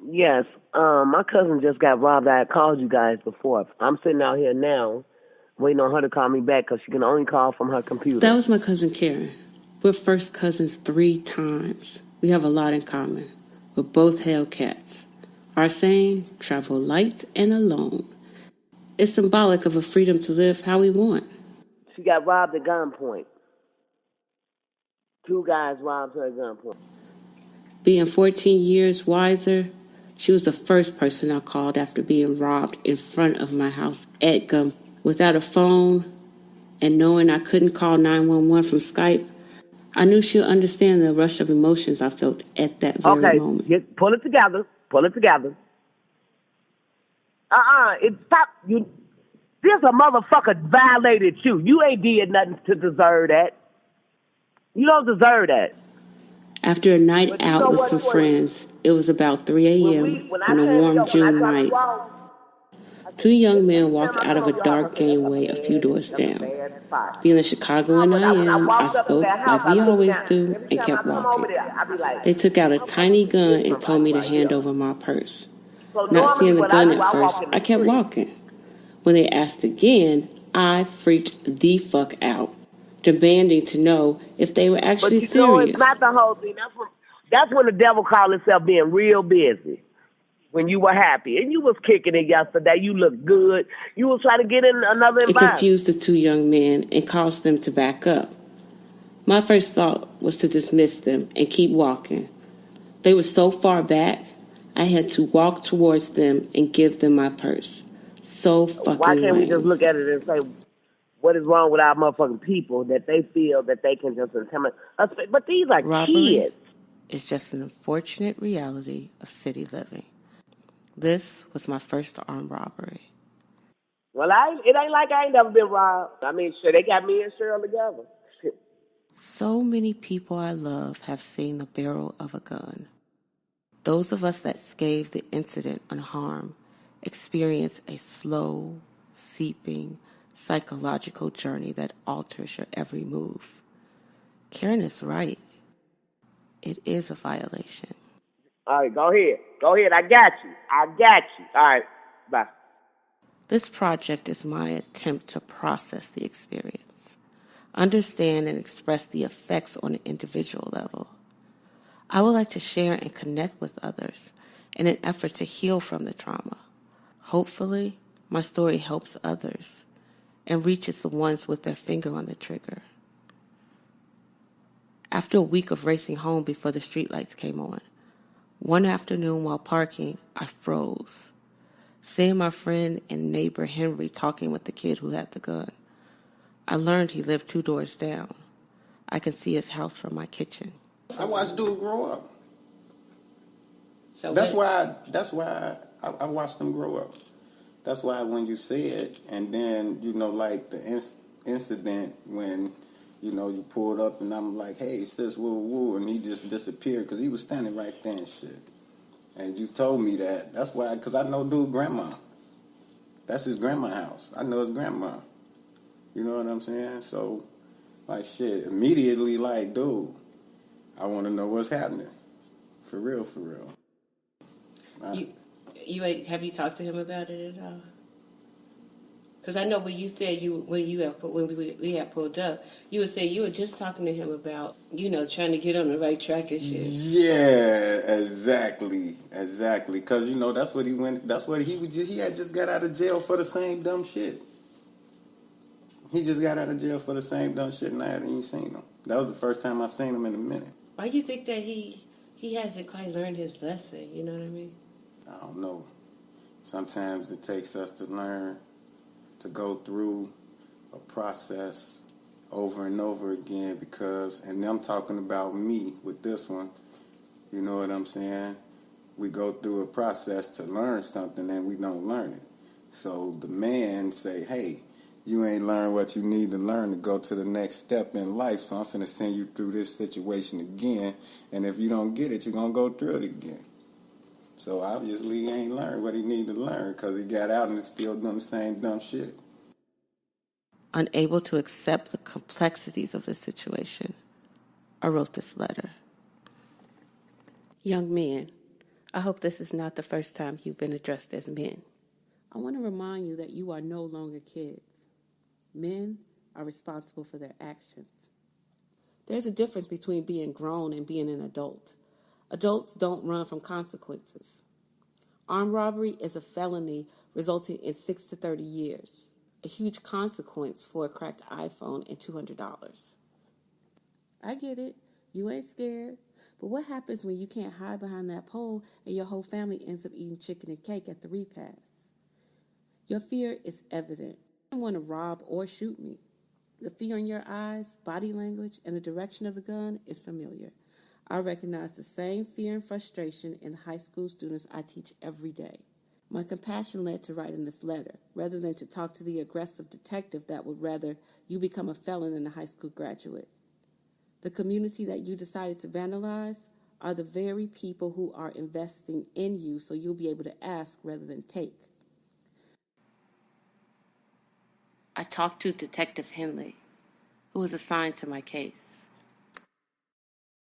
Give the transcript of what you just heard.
Yes. My cousin just got robbed. I had called you guys before. I'm sitting out here now, waiting on her to call me back because she can only call from her That computer. was my cousin Karen. We're first cousins 3 times. We have a lot in common. We're both Hellcats. Our saying, travel light and alone. It's symbolic of a freedom to live how we want. She got robbed at gunpoint. 2 guys robbed her at gunpoint. Being 14 years wiser, she was the first person I called after being robbed in front of my house at gunpoint. Without a phone and knowing I couldn't call 911 from Skype, I knew she'll understand the rush of emotions I felt at that very Okay, moment. pull it together. Pull it together. It stop you. This a motherfucker violated you. You ain't did nothing to deserve that. You don't deserve that. After a night But you out know with what, some friends, it was about 3 a.m. when I on a came, warm when I June dropped night. you off, I said, 2 young this men time walked I out of a told y'all, I dark said, gangway a few doors that's a down. bad spot. Being the Chicagoan But I when I am, I walked up in spoke that house, like I we looked always down. do Every and time I kept come over walking. there, I be like, They took out a tiny motherfucker, gun this and told me to right hand here. over my purse. So Not normally seeing the what I gun do, at I first, walk in I the kept street. walking. When they asked again, I freaked the fuck out, demanding to know if they were But actually you know, it's serious. not the whole thing. That's when the devil called himself being real busy. When you were happy and you was kicking it yesterday, you looked good. You was trying to get in another It environment. confused the 2 young men and caused them to back up. My first thought was to dismiss them and keep walking. They were so far back, I had to walk towards them and give them my purse. So Why fucking can't we just lame. look at it and say, what is wrong with our motherfucking people that they feel that they can just intimidate us? But these are Robbery kids. is just an unfortunate reality of city living. This was my first armed robbery. Well, it ain't like I ain't never been robbed. I mean, sure, they got me and Cheryl together. Shit. So many people I love have seen the barrel of a gun. Those of us that scathed the incident unharmed experience a slow, seeping, psychological journey that alters your every move. Karen is right. It is a violation. All right, go ahead. Go ahead. I got you. I got you. All right, bye. This project is my attempt to process the experience, understand and express the effects on an individual level. I would like to share and connect with others in an effort to heal from the trauma. Hopefully, my story helps others and reaches the ones with their finger on the trigger. After a week of racing home before the streetlights came on, one afternoon while parking, I froze. Seeing my friend and neighbor Henry talking with the kid who had the gun, I learned he lived 2 doors down. I can see his house from my kitchen. I watched dude grow up. So That's why I watched them grow up. That's why when you say it, and then like the incident when you pulled up, and I'm like, hey sis, woo woo, and he just disappeared because he was standing right there and shit. And you told me that. That's why, because I know dude grandma. That's his grandma house. I know his grandma. You know what I'm saying? So, like, shit, immediately, like, dude, I want to know what's happening. For real, for real. Have you talked to him about it at all? Because I know when you said when we had pulled up, you would say you were just talking to him about trying to get on the right track and shit. Yeah, exactly. Because that's what he went. That's what he was. He had just got out of jail for the same dumb shit. He just got out of jail for the same dumb shit, and I hadn't even seen him. That was the first time I seen him in a minute. Why do you think that he hasn't quite learned his lesson? You know what I mean? I don't know. Sometimes it takes us to learn to go through a process over and over again and I'm talking about me with this one, you know what I'm saying? We go through a process to learn something and we don't learn it. So the man say, hey, you ain't learned what you need to learn to go to the next step in life, so I'm finna send you through this situation again, and if you don't get it, you're gonna go through it again. So obviously he ain't learned what he need to learn because he got out and is still doing the same dumb shit. Unable to accept the complexities of the situation, I wrote this letter. Young men, I hope this is not the first time you've been addressed as men. I want to remind you that you are no longer kids. Men are responsible for their actions. There's a difference between being grown and being an adult. Adults don't run from consequences. Armed robbery is a felony resulting in 6 to 30 years, a huge consequence for a cracked iPhone and $200. I get it. You ain't scared. But what happens when you can't hide behind that pole and your whole family ends up eating chicken and cake at the repast? Your fear is evident. You don't want to rob or shoot me. The fear in your eyes, body language, and the direction of the gun is familiar. I recognize the same fear and frustration in the high school students I teach every day. My compassion led to writing this letter, rather than to talk to the aggressive detective that would rather you become a felon than a high school graduate. The community that you decided to vandalize are the very people who are investing in you so you'll be able to ask rather than take. I talked to Detective Henley, who was assigned to my case.